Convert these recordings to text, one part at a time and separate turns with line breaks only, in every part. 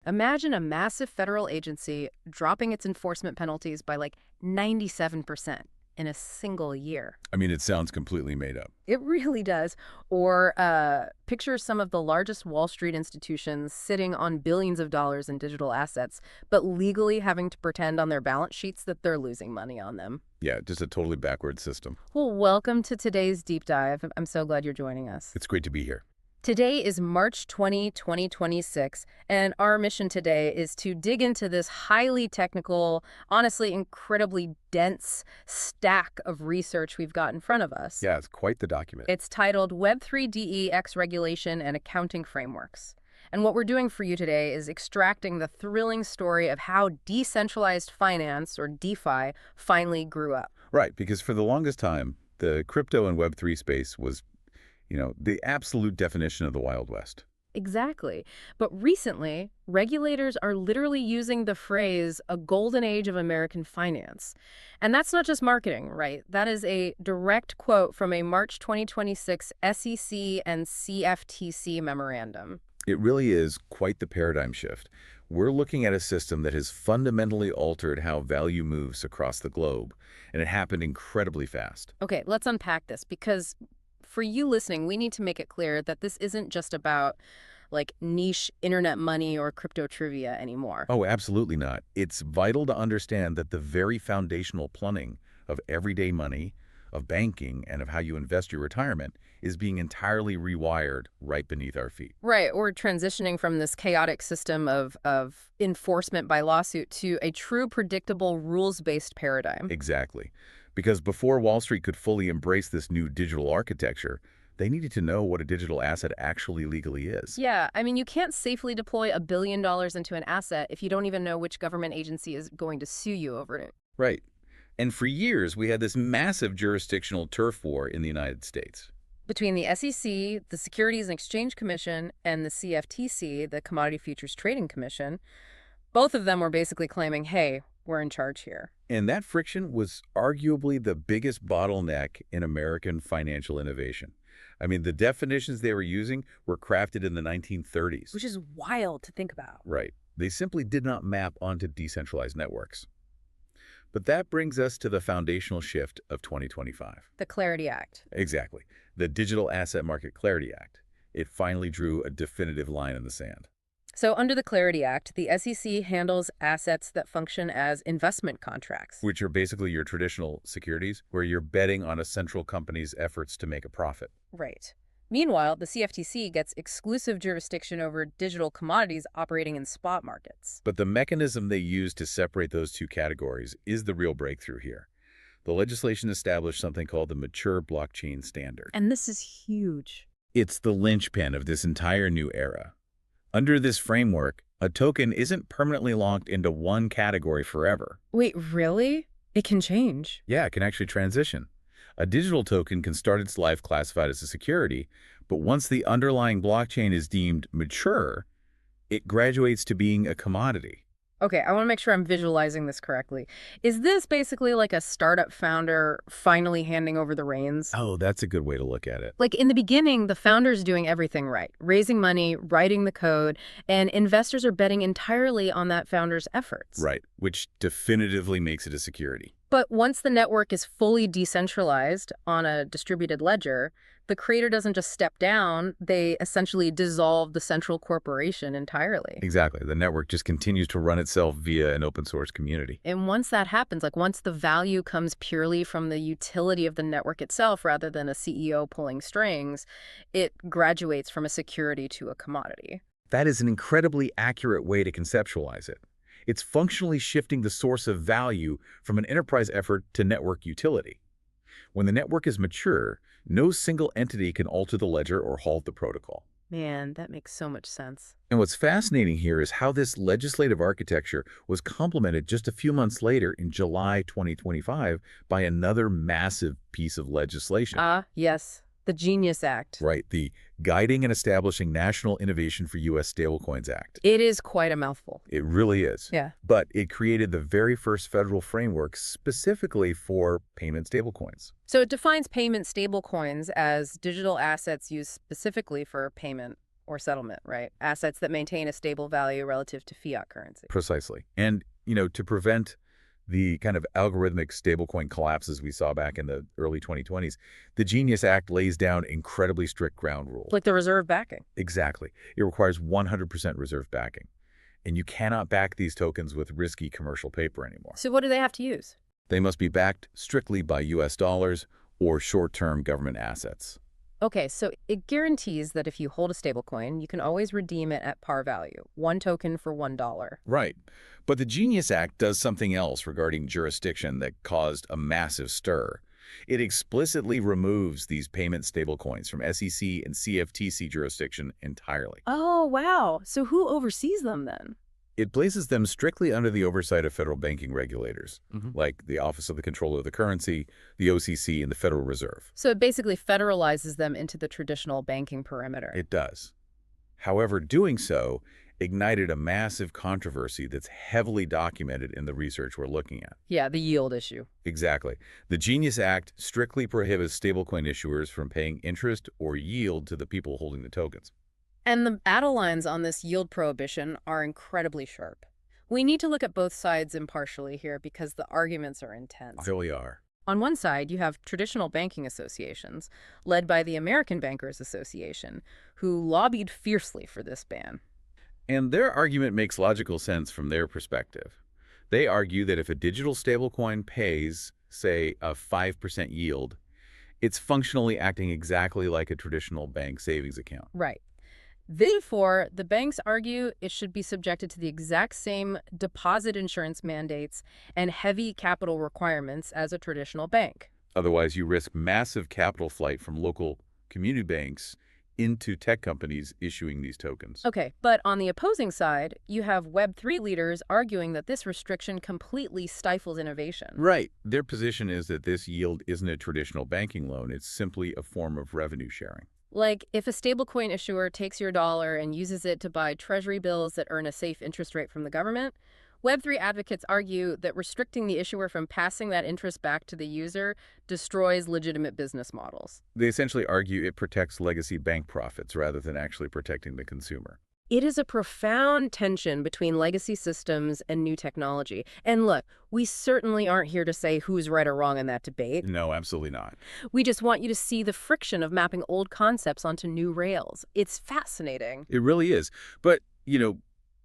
Imagine a massive federal agency dropping its enforcement penalties by like 97% in a single year.
I mean, it sounds completely made up.
It really does. Or picture some of the largest Wall Street institutions sitting on billions of dollars in digital assets, but legally having to pretend on their balance sheets that they're losing money on them.
Yeah, just a totally backward system.
Well, welcome to today's deep dive. I'm so glad you're joining us.
It's great to be here.
Today is March 20, 2026, and our mission today is to dig into this highly technical, honestly incredibly dense stack of research we've got in front of us.
Yeah, it's quite the document.
It's titled Web3 DEX Regulation and Accounting Frameworks. And what we're doing for you today is extracting the thrilling story of how decentralized finance, or DeFi, finally grew up.
Right, because for the longest time, the crypto and Web3 space was the absolute definition of the Wild West.
Exactly. But recently, regulators are literally using the phrase a golden age of American finance. And that's not just marketing, right? That is a direct quote from a March 2026 SEC and CFTC memorandum.
It really is quite the paradigm shift. We're looking at a system that has fundamentally altered how value moves across the globe, and it happened incredibly fast.
Okay, let's unpack this because for you listening, we need to make it clear that this isn't just about like niche internet money or crypto trivia anymore.
Oh, absolutely not. It's vital to understand that the very foundational plumbing of everyday money, of banking, and of how you invest your retirement is being entirely rewired right beneath our feet.
Right, or transitioning from this chaotic system of enforcement by lawsuit to a true predictable rules-based paradigm.
Exactly. Because before Wall Street could fully embrace this new digital architecture, they needed to know what a digital asset actually legally is.
Yeah, I mean, you can't safely deploy $1 billion into an asset if you don't even know which government agency is going to sue you over it.
Right. And for years, we had this massive jurisdictional turf war in the United States.
Between the SEC, the Securities and Exchange Commission, and the CFTC, the Commodity Futures Trading Commission, both of them were basically claiming, hey, we're in charge here.
And that friction was arguably the biggest bottleneck in American financial innovation. I mean, the definitions they were using were crafted in the 1930s.
Which is wild to think about.
Right. They simply did not map onto decentralized networks. But that brings us to the foundational shift of 2025.
The Clarity Act.
Exactly. The Digital Asset Market Clarity Act. It finally drew a definitive line in the sand.
So under the Clarity Act, the SEC handles assets that function as investment contracts.
Which are basically your traditional securities, where you're betting on a central company's efforts to make a profit.
Right. Meanwhile, the CFTC gets exclusive jurisdiction over digital commodities operating in spot markets.
But the mechanism they use to separate those two categories is the real breakthrough here. The legislation established something called the Mature Blockchain Standard.
And this is huge.
It's the linchpin of this entire new era. Under this framework, a token isn't permanently locked into one category forever.
Wait, really? It can change?
Yeah, it can actually transition. A digital token can start its life classified as a security, but once the underlying blockchain is deemed mature, it graduates to being a commodity.
Okay, I want to make sure I'm visualizing this correctly. Is this basically like a startup founder finally handing over the reins?
Oh, that's a good way to look at it.
Like in the beginning, the founder's doing everything right, raising money, writing the code, and investors are betting entirely on that founder's efforts.
Right, which definitively makes it a security.
But once the network is fully decentralized on a distributed ledger, the creator doesn't just step down, they essentially dissolve the central corporation entirely.
Exactly. The network just continues to run itself via an open source community.
And once that happens, like once the value comes purely from the utility of the network itself rather than a CEO pulling strings, it graduates from a security to a commodity.
That is an incredibly accurate way to conceptualize it. It's functionally shifting the source of value from an enterprise effort to network utility. When the network is mature, no single entity can alter the ledger or halt the protocol.
Man, that makes so much sense.
And what's fascinating here is how this legislative architecture was complemented just a few months later in July 2025 by another massive piece of legislation.
Yes. The Genius Act.
Right, the Guiding and Establishing National Innovation for U.S. Stablecoins Act.
It is quite a mouthful.
It really is.
Yeah.
But it created the very first federal framework specifically for payment stablecoins.
So it defines payment stablecoins as digital assets used specifically for payment or settlement, right? Assets that maintain a stable value relative to fiat currency.
Precisely. And, to prevent the kind of algorithmic stablecoin collapses we saw back in the early 2020s, the Genius Act lays down incredibly strict ground rules.
Like the reserve backing.
Exactly. It requires 100% reserve backing. And you cannot back these tokens with risky commercial paper anymore.
So what do they have to use?
They must be backed strictly by U.S. dollars or short-term government assets.
Okay, so it guarantees that if you hold a stablecoin, you can always redeem it at par value, one token for $1.
Right. But the Genius Act does something else regarding jurisdiction that caused a massive stir. It explicitly removes these payment stablecoins from SEC and CFTC jurisdiction entirely.
Oh, wow. So who oversees them then?
It places them strictly under the oversight of federal banking regulators, like the Office of the Comptroller of the Currency, the OCC, and the Federal Reserve.
So it basically federalizes them into the traditional banking perimeter.
It does. However, doing so ignited a massive controversy that's heavily documented in the research we're looking at.
Yeah, the yield issue.
Exactly. The Genius Act strictly prohibits stablecoin issuers from paying interest or yield to the people holding the tokens.
And the battle lines on this yield prohibition are incredibly sharp. We need to look at both sides impartially here because the arguments are intense.
There we are.
On one side, you have traditional banking associations, led by the American Bankers Association, who lobbied fiercely for this ban.
And their argument makes logical sense from their perspective. They argue that if a digital stablecoin pays, say, a 5% yield, it's functionally acting exactly like a traditional bank savings account.
Right. Therefore, the banks argue it should be subjected to the exact same deposit insurance mandates and heavy capital requirements as a traditional bank.
Otherwise, you risk massive capital flight from local community banks into tech companies issuing these tokens.
Okay, but on the opposing side, you have Web3 leaders arguing that this restriction completely stifles innovation.
Right. Their position is that this yield isn't a traditional banking loan. It's simply a form of revenue sharing.
Like, if a stablecoin issuer takes your dollar and uses it to buy treasury bills that earn a safe interest rate from the government, Web3 advocates argue that restricting the issuer from passing that interest back to the user destroys legitimate business models.
They essentially argue it protects legacy bank profits rather than actually protecting the consumer.
It is a profound tension between legacy systems and new technology. And look, we certainly aren't here to say who's right or wrong in that debate.
No, absolutely not.
We just want you to see the friction of mapping old concepts onto new rails. It's fascinating.
It really is. But,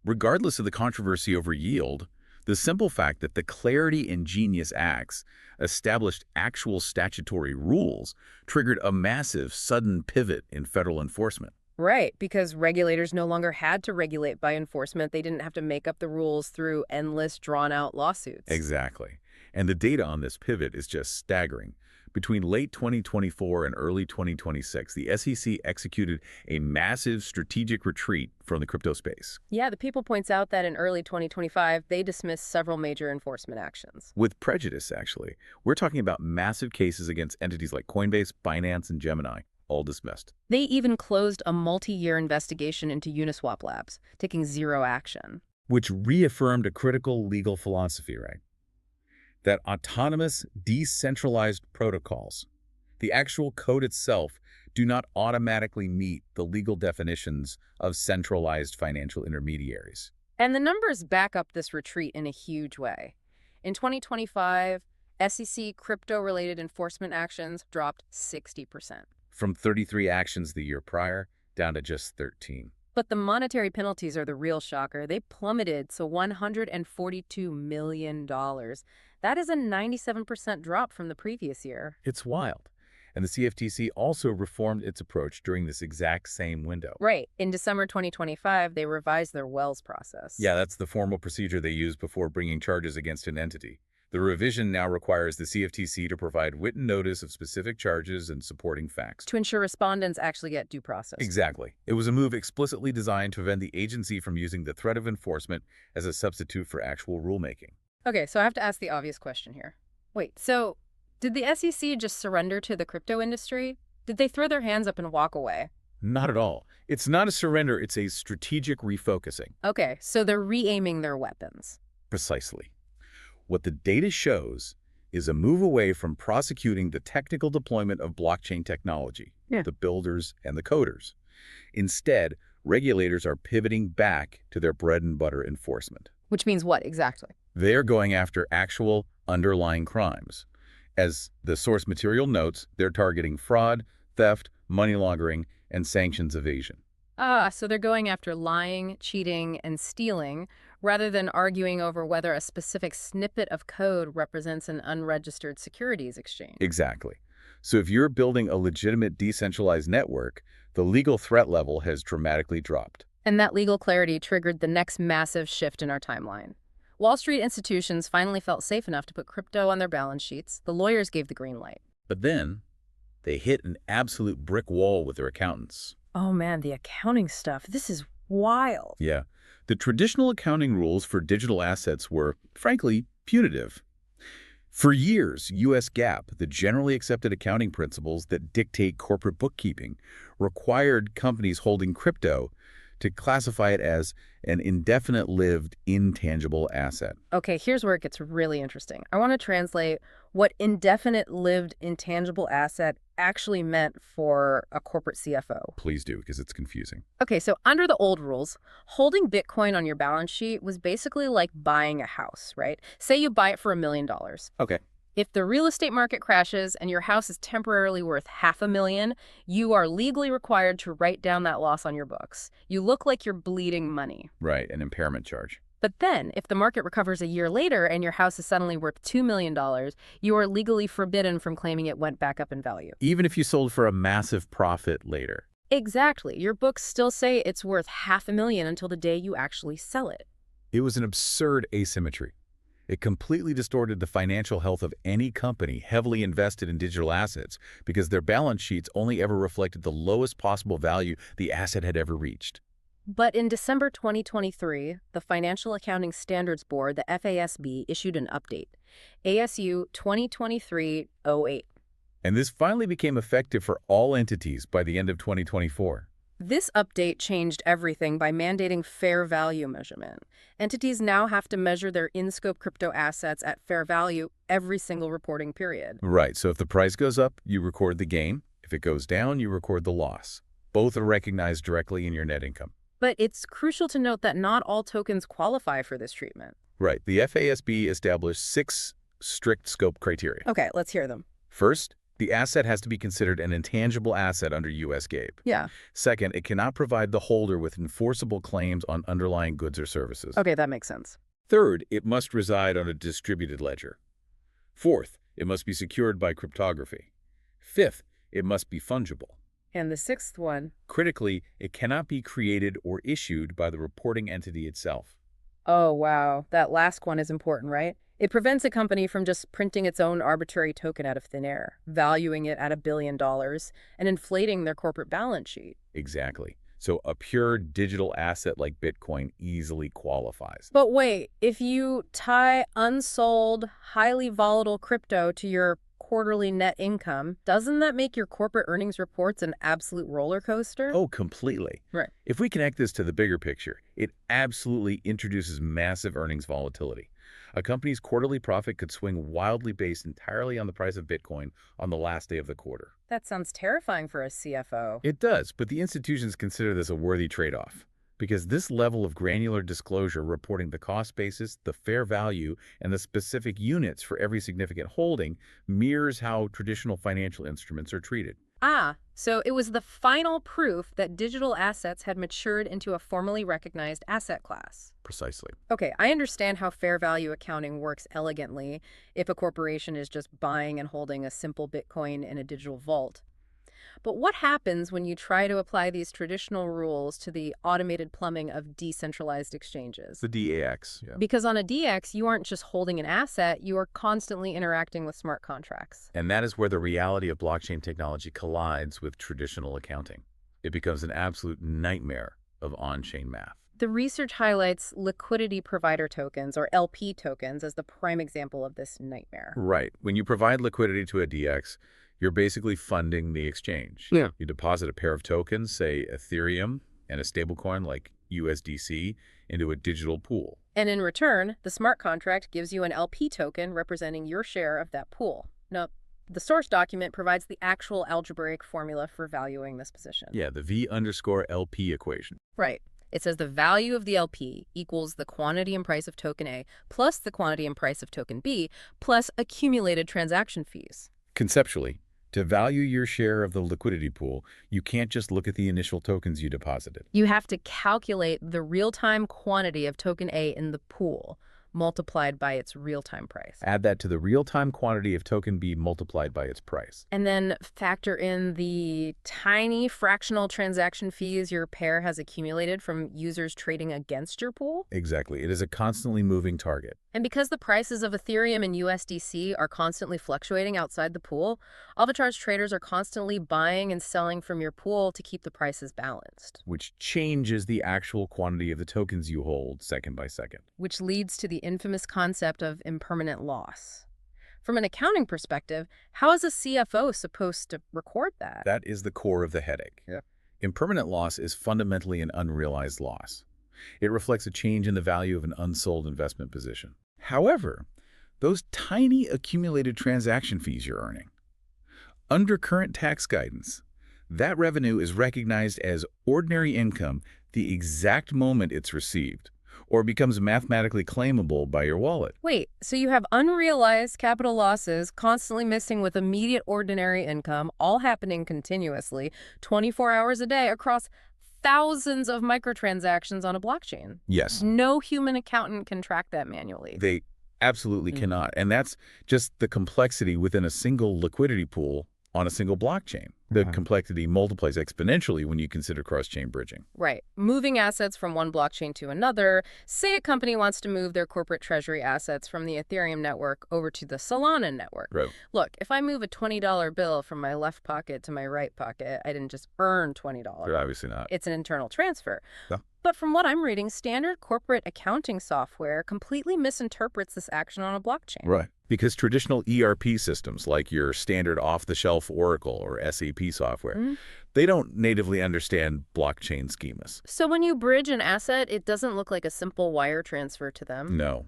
regardless of the controversy over yield, the simple fact that the Clarity in Genius Acts established actual statutory rules triggered a massive, sudden pivot in federal enforcement.
Right, because regulators no longer had to regulate by enforcement. They didn't have to make up the rules through endless, drawn-out lawsuits.
Exactly. And the data on this pivot is just staggering. Between late 2024 and early 2026, the SEC executed a massive strategic retreat from the crypto space.
Yeah, the People points out that in early 2025, they dismissed several major enforcement actions.
With prejudice, actually. We're talking about massive cases against entities like Coinbase, Binance, and Gemini, all dismissed.
They even closed a multi-year investigation into Uniswap Labs, taking zero action.
Which reaffirmed a critical legal philosophy, right? That autonomous, decentralized protocols, the actual code itself, do not automatically meet the legal definitions of centralized financial intermediaries.
And the numbers back up this retreat in a huge way. In 2025, SEC crypto-related enforcement actions dropped 60%.
From 33 actions the year prior, down to just 13.
But the monetary penalties are the real shocker. They plummeted to $142 million. That is a 97% drop from the previous year.
It's wild. And the CFTC also reformed its approach during this exact same window.
Right. In December 2025, they revised their Wells process.
Yeah, that's the formal procedure they use before bringing charges against an entity. The revision now requires the CFTC to provide written notice of specific charges and supporting facts.
To ensure respondents actually get due process.
Exactly. It was a move explicitly designed to prevent the agency from using the threat of enforcement as a substitute for actual rulemaking.
Okay, so I have to ask the obvious question here. Wait, so did the SEC just surrender to the crypto industry? Did they throw their hands up and walk away?
Not at all. It's not a surrender, it's a strategic refocusing.
Okay, so they're re-aiming their weapons.
Precisely. What the data shows is a move away from prosecuting the technical deployment of blockchain technology, the builders and the coders. Instead, regulators are pivoting back to their bread and butter enforcement.
Which means what exactly?
They are going after actual underlying crimes. As the source material notes, they're targeting fraud, theft, money laundering, and sanctions evasion.
Ah, so they're going after lying, cheating, and stealing, rather than arguing over whether a specific snippet of code represents an unregistered securities exchange.
Exactly. So if you're building a legitimate decentralized network, the legal threat level has dramatically dropped.
And that legal clarity triggered the next massive shift in our timeline. Wall Street institutions finally felt safe enough to put crypto on their balance sheets. The lawyers gave the green light.
But then, they hit an absolute brick wall with their accountants.
Oh man, the accounting stuff. This is wild.
Yeah. The traditional accounting rules for digital assets were, frankly, punitive. For years, U.S. GAAP, the generally accepted accounting principles that dictate corporate bookkeeping, required companies holding crypto to classify it as an indefinite-lived intangible asset.
Okay, here's where it gets really interesting. I want to translate what indefinite-lived intangible asset actually meant for a corporate CFO.
Please do, because it's confusing.
Okay, so under the old rules, holding Bitcoin on your balance sheet was basically like buying a house, right? Say you buy it for $1 million.
Okay.
If the real estate market crashes and your house is temporarily worth $500,000, you are legally required to write down that loss on your books. You look like you're bleeding money.
Right, an impairment charge.
But then, if the market recovers a year later and your house is suddenly worth $2 million, you are legally forbidden from claiming it went back up in value.
Even if you sold for a massive profit later.
Exactly. Your books still say it's worth $500,000 until the day you actually sell it.
It was an absurd asymmetry. It completely distorted the financial health of any company heavily invested in digital assets because their balance sheets only ever reflected the lowest possible value the asset had ever reached.
But in December 2023, the Financial Accounting Standards Board, the FASB, issued an update, ASU 2023-08.
And this finally became effective for all entities by the end of 2024.
This update changed everything by mandating fair value measurement. Entities now have to measure their in-scope crypto assets at fair value every single reporting period.
Right, so if the price goes up, you record the gain. If it goes down, you record the loss. Both are recognized directly in your net income.
But it's crucial to note that not all tokens qualify for this treatment.
Right, the FASB established 6 strict scope criteria.
Okay, let's hear them.
First, the asset has to be considered an intangible asset under U.S. GAAP.
Yeah.
Second, it cannot provide the holder with enforceable claims on underlying goods or services.
Okay, that makes sense.
Third, it must reside on a distributed ledger. Fourth, it must be secured by cryptography. Fifth, it must be fungible.
And the sixth one?
Critically, it cannot be created or issued by the reporting entity itself.
Oh, wow. That last one is important, right? It prevents a company from just printing its own arbitrary token out of thin air, valuing it at $1 billion, and inflating their corporate balance sheet.
Exactly. So a pure digital asset like Bitcoin easily qualifies.
But wait, if you tie unsold, highly volatile crypto to your quarterly net income, doesn't that make your corporate earnings reports an absolute roller coaster?
Oh, completely.
Right.
If we connect this to the bigger picture, it absolutely introduces massive earnings volatility. A company's quarterly profit could swing wildly based entirely on the price of Bitcoin on the last day of the quarter.
That sounds terrifying for a CFO.
It does, but the institutions consider this a worthy trade-off. Because this level of granular disclosure reporting the cost basis, the fair value, and the specific units for every significant holding mirrors how traditional financial instruments are treated.
Ah, so it was the final proof that digital assets had matured into a formally recognized asset class.
Precisely.
Okay, I understand how fair value accounting works elegantly if a corporation is just buying and holding a simple Bitcoin in a digital vault. But what happens when you try to apply these traditional rules to the automated plumbing of decentralized exchanges?
The DAX, yeah.
Because on a DX, you aren't just holding an asset, you are constantly interacting with smart contracts.
And that is where the reality of blockchain technology collides with traditional accounting. It becomes an absolute nightmare of on-chain math.
The research highlights liquidity provider tokens, or LP tokens, as the prime example of this nightmare.
Right. When you provide liquidity to a DX, you're basically funding the exchange.
Yeah.
You deposit a pair of tokens, say Ethereum, and a stablecoin like USDC into a digital pool.
And in return, the smart contract gives you an LP token representing your share of that pool. Now, The source document provides the actual algebraic formula for valuing this position.
Yeah, the V_LP equation.
Right. It says the value of the LP equals the quantity and price of token A plus the quantity and price of token B plus accumulated transaction fees.
Conceptually, to value your share of the liquidity pool, you can't just look at the initial tokens you deposited.
You have to calculate the real-time quantity of token A in the pool multiplied by its real-time price.
Add that to the real-time quantity of token B multiplied by its price.
And then factor in the tiny fractional transaction fees your pair has accumulated from users trading against your pool.
Exactly. It is a constantly moving target.
And because the prices of Ethereum and USDC are constantly fluctuating outside the pool, arbitrage traders are constantly buying and selling from your pool to keep the prices balanced.
Which changes the actual quantity of the tokens you hold second by second.
Which leads to the infamous concept of impermanent loss. From an accounting perspective, how is a CFO supposed to record that?
That is the core of the headache.
Yeah.
Impermanent loss is fundamentally an unrealized loss. It reflects a change in the value of an unsold investment position. However, those tiny accumulated transaction fees you're earning, under current tax guidance, that revenue is recognized as ordinary income the exact moment it's received, or becomes mathematically claimable by your wallet.
Wait, so you have unrealized capital losses constantly missing with immediate ordinary income, all happening continuously, 24 hours a day across thousands of microtransactions on a blockchain.
Yes.
No human accountant can track that manually.
They absolutely cannot. And that's just the complexity within a single liquidity pool on a single blockchain. The complexity multiplies exponentially when you consider cross-chain bridging.
Right. Moving assets from one blockchain to another. Say a company wants to move their corporate treasury assets from the Ethereum network over to the Solana network.
Right.
Look, if I move a $20 bill from my left pocket to my right pocket, I didn't just earn $20.
Obviously not.
It's an internal transfer.
Yeah.
But from what I'm reading, standard corporate accounting software completely misinterprets this action on a blockchain.
Right. Because traditional ERP systems, like your standard off-the-shelf Oracle or SAP software, they don't natively understand blockchain schemas.
So when you bridge an asset, it doesn't look like a simple wire transfer to them?
No.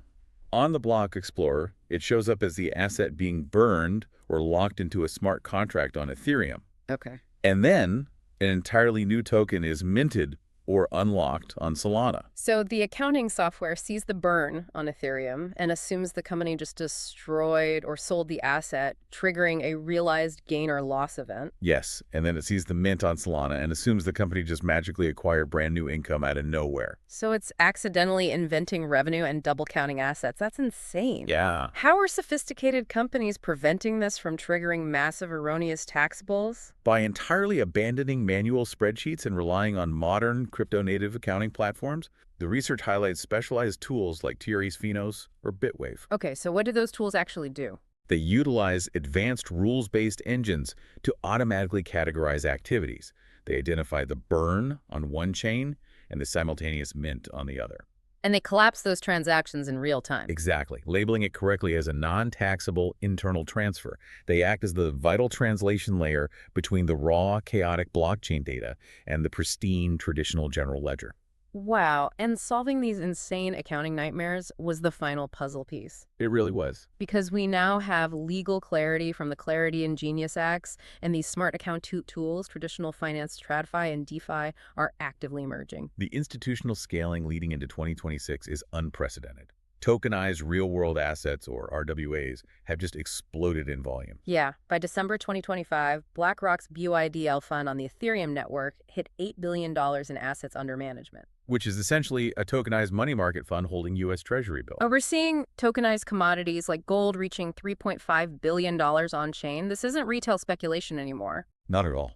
On the Block Explorer, it shows up as the asset being burned or locked into a smart contract on Ethereum.
Okay.
And then an entirely new token is minted or unlocked on Solana.
So the accounting software sees the burn on Ethereum and assumes the company just destroyed or sold the asset, triggering a realized gain or loss event.
Yes, and then it sees the mint on Solana and assumes the company just magically acquired brand new income out of nowhere.
So it's accidentally inventing revenue and double counting assets. That's insane.
Yeah.
How are sophisticated companies preventing this from triggering massive erroneous taxables?
By entirely abandoning manual spreadsheets and relying on modern crypto-native accounting platforms, the research highlights specialized tools like TRE's Finos or Bitwave.
Okay, so what do those tools actually do?
They utilize advanced rules-based engines to automatically categorize activities. They identify the burn on one chain and the simultaneous mint on the other.
And they collapse those transactions in real time.
Exactly, labeling it correctly as a non-taxable internal transfer. They act as the vital translation layer between the raw, chaotic blockchain data and the pristine, traditional general ledger.
Wow, and solving these insane accounting nightmares was the final puzzle piece.
It really was.
Because we now have legal clarity from the Clarity and Genius Acts, and these smart account tools, traditional finance, TradFi, and DeFi, are actively emerging.
The institutional scaling leading into 2026 is unprecedented. Tokenized real-world assets, or RWAs, have just exploded in volume.
Yeah, by December 2025, BlackRock's BUIDL fund on the Ethereum network hit $8 billion in assets under management.
Which is essentially a tokenized money market fund holding U.S. Treasury bills.
We're seeing tokenized commodities like gold reaching $3.5 billion on-chain. This isn't retail speculation anymore.
Not at all.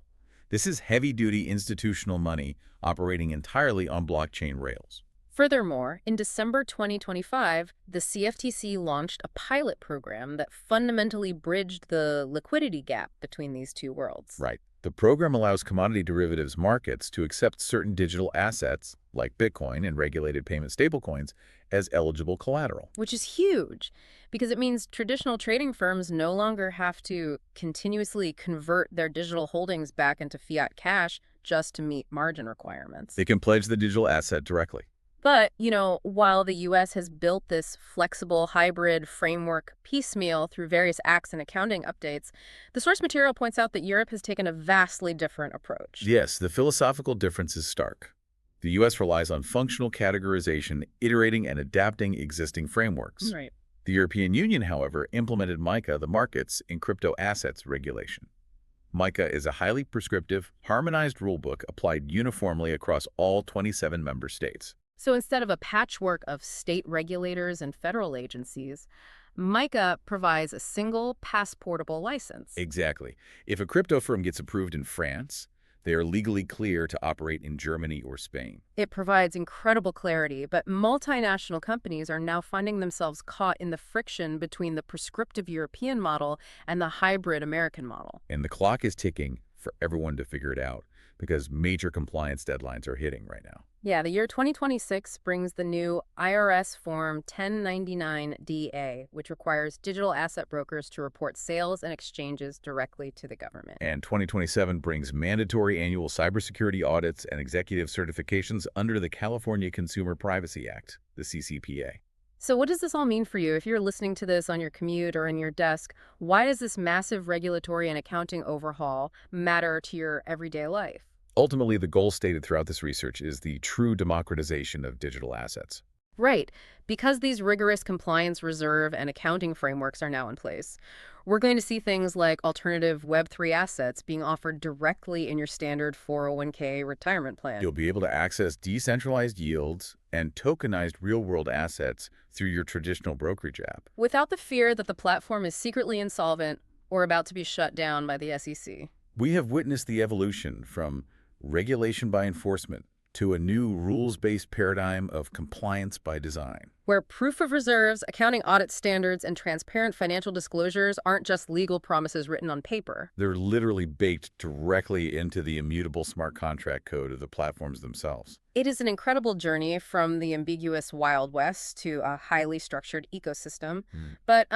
This is heavy-duty institutional money operating entirely on blockchain rails.
Furthermore, in December 2025, the CFTC launched a pilot program that fundamentally bridged the liquidity gap between these two worlds.
Right. The program allows commodity derivatives markets to accept certain digital assets, like Bitcoin and regulated payment stablecoins, as eligible collateral.
Which is huge, because it means traditional trading firms no longer have to continuously convert their digital holdings back into fiat cash just to meet margin requirements.
They can pledge the digital asset directly.
But, while the U.S. has built this flexible hybrid framework piecemeal through various acts and accounting updates, the source material points out that Europe has taken a vastly different approach.
Yes, the philosophical difference is stark. The U.S. relies on functional categorization, iterating and adapting existing frameworks.
Right.
The European Union, however, implemented MiCA, the Markets in Crypto Assets Regulation. MiCA is a highly prescriptive, harmonized rulebook applied uniformly across all 27 member states.
So instead of a patchwork of state regulators and federal agencies, MiCA provides a single passportable license.
Exactly. If a crypto firm gets approved in France, they are legally clear to operate in Germany or Spain.
It provides incredible clarity, but multinational companies are now finding themselves caught in the friction between the prescriptive European model and the hybrid American model.
And the clock is ticking for everyone to figure it out because major compliance deadlines are hitting right now.
Yeah, the year 2026 brings the new IRS Form 1099-DA, which requires digital asset brokers to report sales and exchanges directly to the government.
And 2027 brings mandatory annual cybersecurity audits and executive certifications under the California Consumer Privacy Act, the CCPA.
So what does this all mean for you? If you're listening to this on your commute or in your desk, why does this massive regulatory and accounting overhaul matter to your everyday life?
Ultimately, the goal stated throughout this research is the true democratization of digital assets.
Right. Because these rigorous compliance reserve and accounting frameworks are now in place, we're going to see things like alternative Web3 assets being offered directly in your standard 401k retirement plan.
You'll be able to access decentralized yields and tokenized real-world assets through your traditional brokerage app.
Without the fear that the platform is secretly insolvent or about to be shut down by the SEC.
We have witnessed the evolution from regulation by enforcement to a new rules-based paradigm of compliance by design.
Where proof of reserves, accounting audit standards, and transparent financial disclosures aren't just legal promises written on paper.
They're literally baked directly into the immutable smart contract code of the platforms themselves.
It is an incredible journey from the ambiguous Wild West to a highly structured ecosystem. But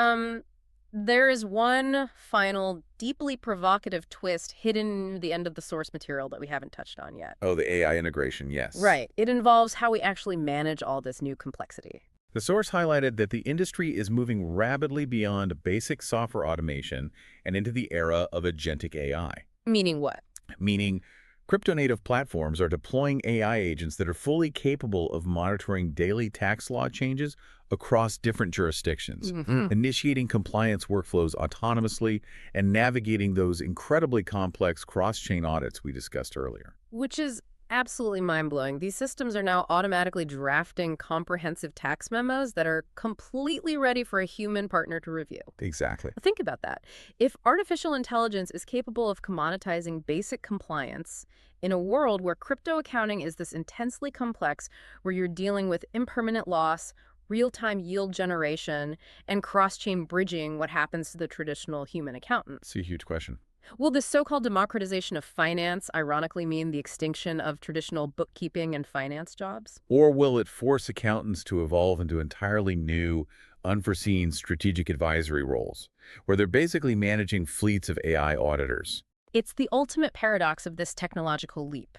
there is one final, deeply provocative twist hidden in the end of the source material that we haven't touched on yet.
Oh, the AI integration, yes.
Right. It involves how we actually manage all this new complexity.
The source highlighted that the industry is moving rapidly beyond basic software automation and into the era of agentic AI.
Meaning what?
Meaning, crypto-native platforms are deploying AI agents that are fully capable of monitoring daily tax law changes across different jurisdictions, initiating compliance workflows autonomously, and navigating those incredibly complex cross-chain audits we discussed earlier.
Which is absolutely mind-blowing. These systems are now automatically drafting comprehensive tax memos that are completely ready for a human partner to review.
Exactly.
Think about that. If artificial intelligence is capable of commoditizing basic compliance in a world where crypto accounting is this intensely complex, where you're dealing with impermanent loss, real-time yield generation, and cross-chain bridging, what happens to the traditional human accountant?
It's a huge question.
Will this so-called democratization of finance ironically mean the extinction of traditional bookkeeping and finance jobs?
Or will it force accountants to evolve into entirely new, unforeseen strategic advisory roles, where they're basically managing fleets of AI auditors?
It's the ultimate paradox of this technological leap.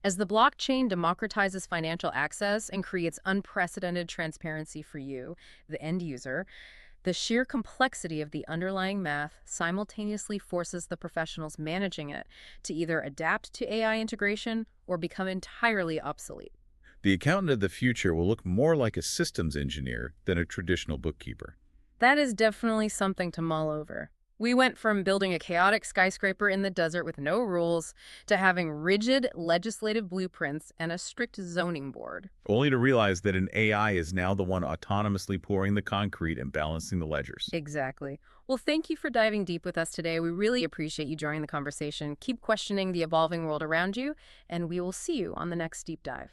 As the blockchain democratizes financial access and creates unprecedented transparency for you, the end user, the sheer complexity of the underlying math simultaneously forces the professionals managing it to either adapt to AI integration or become entirely obsolete.
The accountant of the future will look more like a systems engineer than a traditional bookkeeper.
That is definitely something to mull over. We went from building a chaotic skyscraper in the desert with no rules to having rigid legislative blueprints and a strict zoning board.
Only to realize that an AI is now the one autonomously pouring the concrete and balancing the ledgers.
Exactly. Well, thank you for diving deep with us today. We really appreciate you joining the conversation. Keep questioning the evolving world around you, and we will see you on the next deep dive.